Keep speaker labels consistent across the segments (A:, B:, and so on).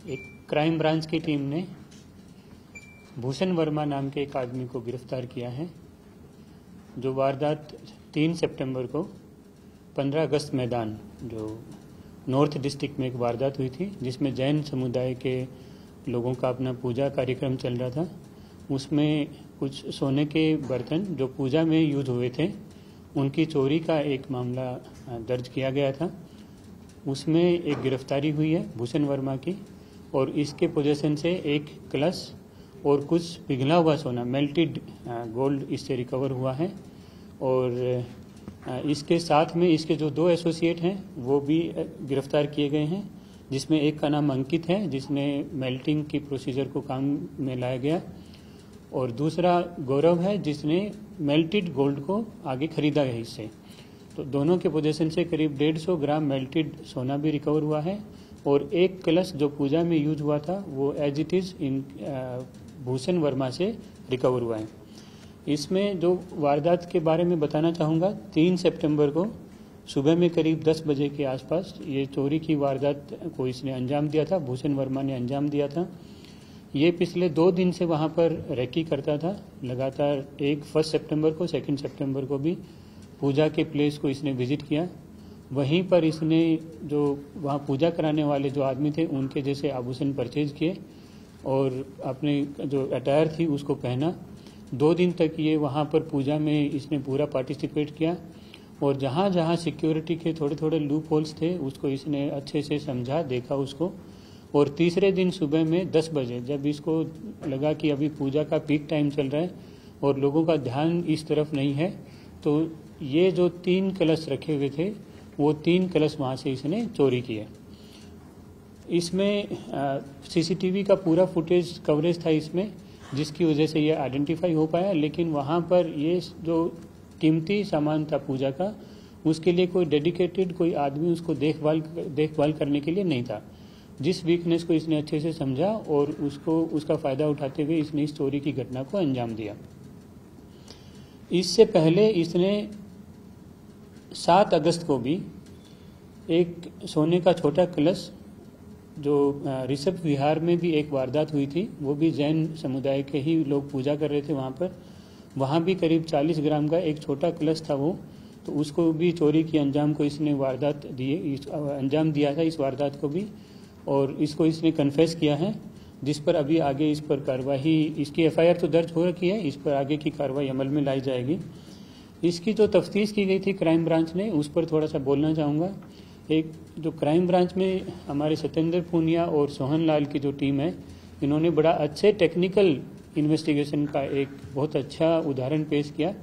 A: एक crime branch की team ने भूषण वर्मा नाम के एक आदमी को गिरफ्तार किया है, जो वारदात 3 सितंबर को 15 अगस्त मैदान जो नॉर्थ डिस्ट्रिक्ट में एक वारदात हुई थी, जिसमें जैन समुदाय के लोगों का अपना पूजा कार्यक्रम चल रहा था। उसमें कुछ सोने के बर्तन जो पूजा में यूज हुए थे, उनकी चोरी का एक मामला दर्ज किया गया था। उसमें एक गिरफ्तारी हुई है भूषण वर्मा की, और इसके पोजीशन से एक कलश और कुछ पिघला हुआ सोना, मेल्टेड गोल्ड इससे रिकवर हुआ है। और इसके साथ में इसके जो 2 एसोसिएट हैं वो भी गिरफ्तार किए गए हैं, जिसमें एक का नाम अंकित है, जिसने मेल्टिंग की प्रोसीजर को काम में लाया गया, और दूसरा गौरव है, जिसने मेल्टेड गोल्ड को आगे खरीदा है इससे। तो दोनों के पोजीशन से करीब 150 ग्राम मेल्टेड सोना भी रिकवर हुआ है, और एक कलश जो पूजा में यूज हुआ था वो as it is in Bhushan Varma से रिकवर हुआ है। इसमें जो वारदात के बारे में बताना चाहूँगा, 3 सितंबर को सुबह में करीब 10 बजे के आसपास ये चोरी की वारदात को इसने अंजाम दिया था, भूषण वर्मा ने अंजाम दिया था। ये पिछले 2 दिन से वहाँ पर रेकी करता था लगातार। 1 सितंबर को, 2 सितंबर को भी पूजा के प्लेस को इसने विजिट किया। वहीं पर इसने जो वहाँ पूजा कराने वाले जो आदमी थे उनके जैसे आभूषण परचेज किए और अपने जो अटायर थी उसको पहना। 2 दिन तक ये वहाँ पर पूजा में इसने पूरा पार्टिसिपेट किया, और जहाँ जहाँ सिक्योरिटी के थोड़े थोड़े लूप होल्स थे उसको इसने अच्छे से समझा, देखा उसको। और तीसरे दिन सुबह में 10 बजे जब इसको लगा कि अभी पूजा का पीक टाइम चल रहा है और लोगों का ध्यान इस तरफ नहीं है, तो ये जो 3 कलश रखे हुए थे वो 3 कलश वहाँ से इसने चोरी किए। इसमें सीसीटीवी का पूरा फुटेज कवरेज था इसमें, जिसकी वजह से ये आइडेंटिफाई हो पाया। लेकिन वहाँ पर ये जो कीमती सामान था पूजा का, उसके लिए कोई डेडिकेटेड कोई आदमी उसको देखभाल करने के लिए नहीं था। जिस वीकनेस को इसने अच्छे से समझा और उसका फायदा उठाते हुए इसने इस चोरी की घटना को अंजाम दिया। इससे पहले इसने 7 अगस्त को भी एक सोने का छोटा कलश जो ऋषभ विहार में भी एक वारदात हुई थी, वो भी जैन समुदाय के ही लोग पूजा कर रहे थे वहाँ भी करीब 40 ग्राम का एक छोटा कलश था वो, तो उसको भी चोरी की अंजाम को इसने अंजाम दिया था इस वारदात को भी, और इसको इसने कन्फेस किया है, जिस पर अभी आगे इस पर कार्रवाई, इसकी एफआईआर तो दर्ज हो रखी है, इस पर आगे की कार्रवाई अमल में लाई जाएगी। इसकी जो तफ्तीश की गई थी क्राइम ब्रांच ने, उस पर थोड़ा सा बोलना चाहूँगा। एक जो क्राइम ब्रांच में हमारे सत्येंद्र पूनिया और सोहन लाल की जो टीम है, इन्होंने बड़ा अच्छे टेक्निकल इन्वेस्टिगेशन का एक बहुत अच्छा उदाहरण पेश किया।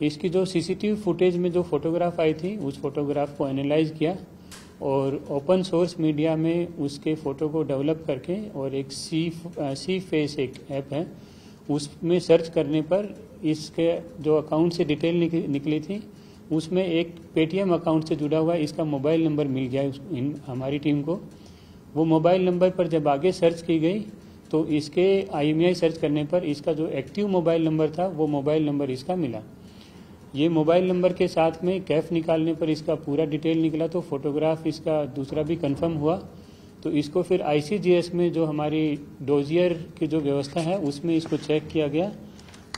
A: इसकी जो सीसीटीवी फुटेज में जो फोटोग्राफ आई थी, उस फोटोग्राफ को एनालाइज किया और ओपन सोर्स मीडिया में उसके फ़ोटो को डेवलप करके, और एक सी फेस एक ऐप है, उसमें सर्च करने पर इसके जो अकाउंट से डिटेल निकली थी, उसमें एक पेटीएम अकाउंट से जुड़ा हुआ इसका मोबाइल नंबर मिल गया हमारी टीम को। वो मोबाइल नंबर पर जब आगे सर्च की गई तो इसके IMEI सर्च करने पर इसका जो एक्टिव मोबाइल नंबर था वो मोबाइल नंबर इसका मिला। ये मोबाइल नंबर के साथ में कैफ निकालने पर इसका पूरा डिटेल निकला, तो फोटोग्राफ इसका दूसरा भी कंफर्म हुआ। तो इसको फिर ICGS में जो हमारी डोजियर की जो व्यवस्था है उसमें इसको चेक किया गया।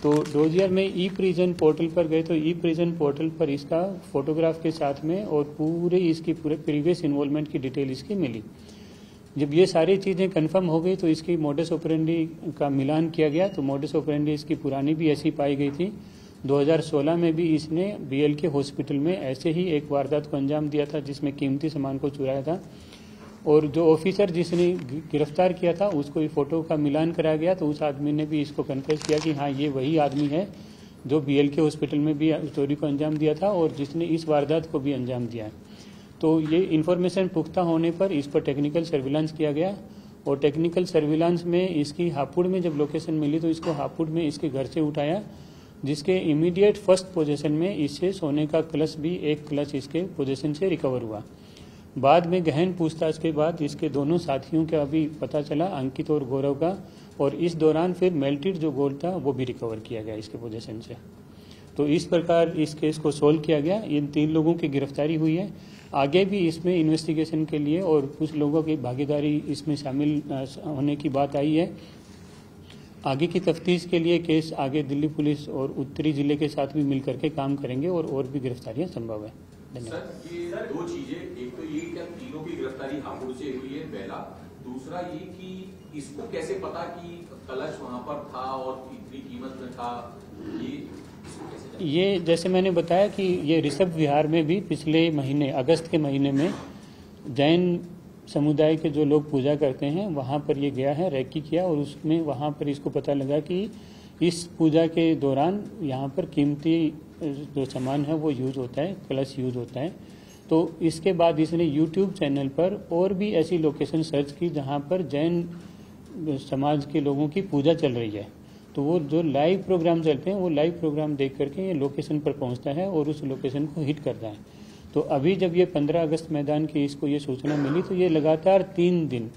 A: तो डोजियर में ई-प्रिजन पोर्टल पर गए तो ई-प्रिजन पोर्टल पर इसका फोटोग्राफ के साथ में और इसकी पूरे प्रीवियस इन्वॉल्वमेंट की डिटेल इसकी मिली। जब ये सारी चीज़ें कंफर्म हो गई तो इसकी मोडस ऑपरेंडी का मिलान किया गया, तो मोडस ऑपरेंडी इसकी पुरानी भी ऐसी पाई गई थी। 2016 में भी इसने BLK हॉस्पिटल में ऐसे ही एक वारदात को अंजाम दिया था, जिसमें कीमती सामान को चुराया था, और जो ऑफिसर जिसने गिरफ्तार किया था उसको ये फोटो का मिलान कराया गया, तो उस आदमी ने भी इसको कन्फेस किया कि हाँ ये वही आदमी है जो BLK हॉस्पिटल में भी चोरी को अंजाम दिया था और जिसने इस वारदात को भी अंजाम दिया है। तो ये इन्फॉर्मेशन पुख्ता होने पर इस पर टेक्निकल सर्विलांस किया गया, और टेक्निकल सर्विलांस में इसकी हापुड़ में जब लोकेशन मिली तो इसको हापुड़ में इसके घर से उठाया, जिसके इमीडिएट फर्स्ट पोजीशन में इससे सोने का कलश भी एक कलश इसके पोजीशन से रिकवर हुआ। बाद में गहन पूछताछ के बाद इसके दोनों साथियों का भी पता चला, अंकित और गौरव का, और इस दौरान फिर मेल्टेड जो गोल्ड था वो भी रिकवर किया गया इसके पोजीशन से। तो इस प्रकार इस केस को सोल्व किया गया। इन 3 लोगों की गिरफ्तारी हुई है। आगे भी इसमें इन्वेस्टिगेशन के लिए और कुछ लोगों की भागीदारी इसमें शामिल होने की बात आई है। आगे की तफ्तीश के लिए केस आगे दिल्ली पुलिस और उत्तरी जिले के साथ भी मिलकर के काम करेंगे और भी गिरफ्तारियां संभव है। धन्यवाद।
B: सर, ये 2 चीजें, एक तो ये क्या तीनों की गिरफ्तारी हापुड़ से हुई है पहला, दूसरा ये कि इसको कैसे पता कि कलश वहां पर था और इतनी कीमत में था,
A: ये जैसे मैंने बताया कि ये ऋषभ विहार में भी पिछले महीने अगस्त के महीने में जैन समुदाय के जो लोग पूजा करते हैं वहाँ पर ये गया है, रेकी किया और उसमें वहाँ पर इसको पता लगा कि इस पूजा के दौरान यहाँ पर कीमती जो सामान है वो यूज होता है, कलश यूज होता है। तो इसके बाद इसने यूट्यूब चैनल पर और भी ऐसी लोकेशन सर्च की जहाँ पर जैन समाज के लोगों की पूजा चल रही है। तो वो जो लाइव प्रोग्राम चलते हैं वो लाइव प्रोग्राम देख करके ये लोकेशन पर पहुंचता है और उस लोकेशन को हिट करता है। तो अभी जब ये 15 अगस्त मैदान की इसको ये सूचना मिली तो ये लगातार 3 दिन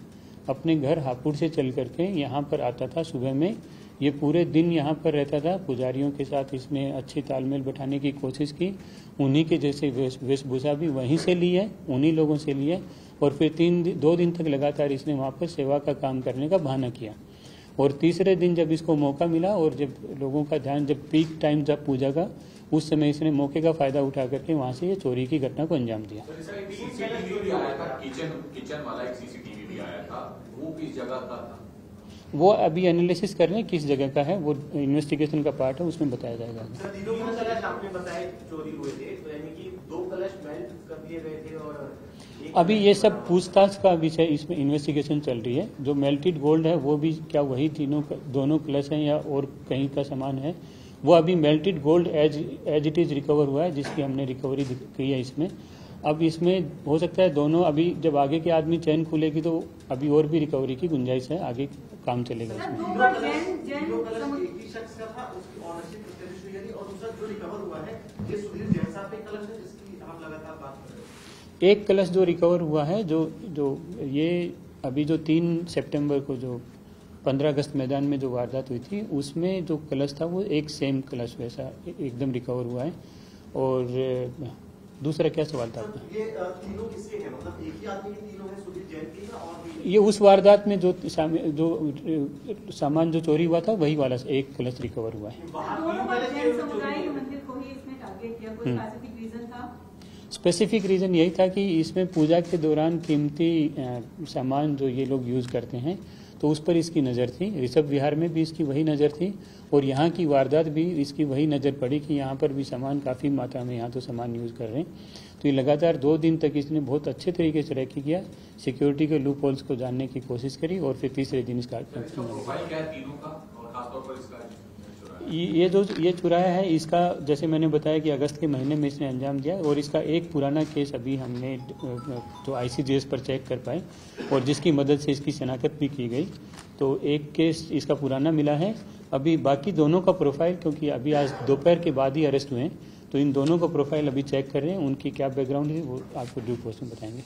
A: अपने घर हापुड़ से चल करके यहाँ पर आता था। सुबह में ये पूरे दिन यहाँ पर रहता था, पुजारियों के साथ इसने अच्छी तालमेल बैठाने की कोशिश की। उन्हीं के जैसे वेशभूषा भी वहीं से ली है, उन्हीं लोगों से ली है और फिर 2 दिन तक लगातार इसने वहाँ पर सेवा का काम करने का बहाना किया। और तीसरे दिन जब इसको मौका मिला और जब लोगों का ध्यान, जब पीक टाइम जब पूजा का, उस समय इसने मौके का फायदा उठा करके वहां से ये चोरी की घटना को अंजाम दिया।
B: सीसीटीवी भी आया था, किचन वाला एक सीसीटीवी भी आया था, वो किस जगह का था?
A: वो अभी एनालिसिस कर रहे हैं किस जगह का है, वो इन्वेस्टिगेशन का पार्ट है, उसमें बताया जाएगा।
C: सर, तीनों कलश आपने बताया चोरी हुए थे, तो यानी कि 2 कलश मेल्ट कर दिए गए थे और
A: अभी ये सब पूछताछ का विषय, इसमें इन्वेस्टिगेशन चल रही है। जो मेल्टेड गोल्ड है वो भी क्या वही दोनों कलश हैं या और कहीं का सामान है, वो अभी melted gold as it is recover हुआ है, जिसकी हमने रिकवरी की है इसमें। अब इसमें हो सकता है दोनों, अभी जब आगे के आदमी चैन खुलेगी तो अभी और भी रिकवरी की गुंजाइश है, आगे काम चलेगा इसमें। एक कलश जो रिकवर हुआ है, जो ये अभी जो 3 सितंबर को जो 15 अगस्त मैदान में जो वारदात हुई थी उसमें जो कलश था वो एक सेम कलश वैसा एकदम रिकवर हुआ है। और दूसरा क्या सवाल था आपका?
C: ये तीनों किसके हैं, मतलब एक ही आदमी के तीनों हैं, सुधीर जैन के हैं और
A: ये उस वारदात में जो सामान जो चोरी हुआ था वही वाला एक कलश रिकवर हुआ है। स्पेसिफिक रीजन यही था कि इसमें पूजा के दौरान कीमती सामान जो ये लोग यूज करते हैं तो उस पर इसकी नज़र थी। ऋषभ विहार में भी इसकी वही नज़र थी और यहाँ की वारदात भी इसकी वही नज़र पड़ी कि यहाँ पर भी सामान काफ़ी मात्रा में यहाँ तो सामान यूज़ कर रहे हैं। तो ये लगातार 2 दिन तक इसने बहुत अच्छे तरीके से रेकी किया, सिक्योरिटी के लूप होल्स को जानने की कोशिश करी और फिर तीसरे दिन इसका ये चुराया है। इसका जैसे मैंने बताया कि अगस्त के महीने में इसने अंजाम दिया और इसका एक पुराना केस अभी हमने जो ICJS पर चेक कर पाए और जिसकी मदद से इसकी शनाख्त भी की गई। तो एक केस इसका पुराना मिला है। अभी बाकी दोनों का प्रोफाइल, क्योंकि अभी आज दोपहर के बाद ही अरेस्ट हुए हैं, तो इन दोनों का प्रोफाइल अभी चेक कर रहे हैं, उनकी क्या बैकग्राउंड है वो आपको ड्यू कोर्स में बताएंगे।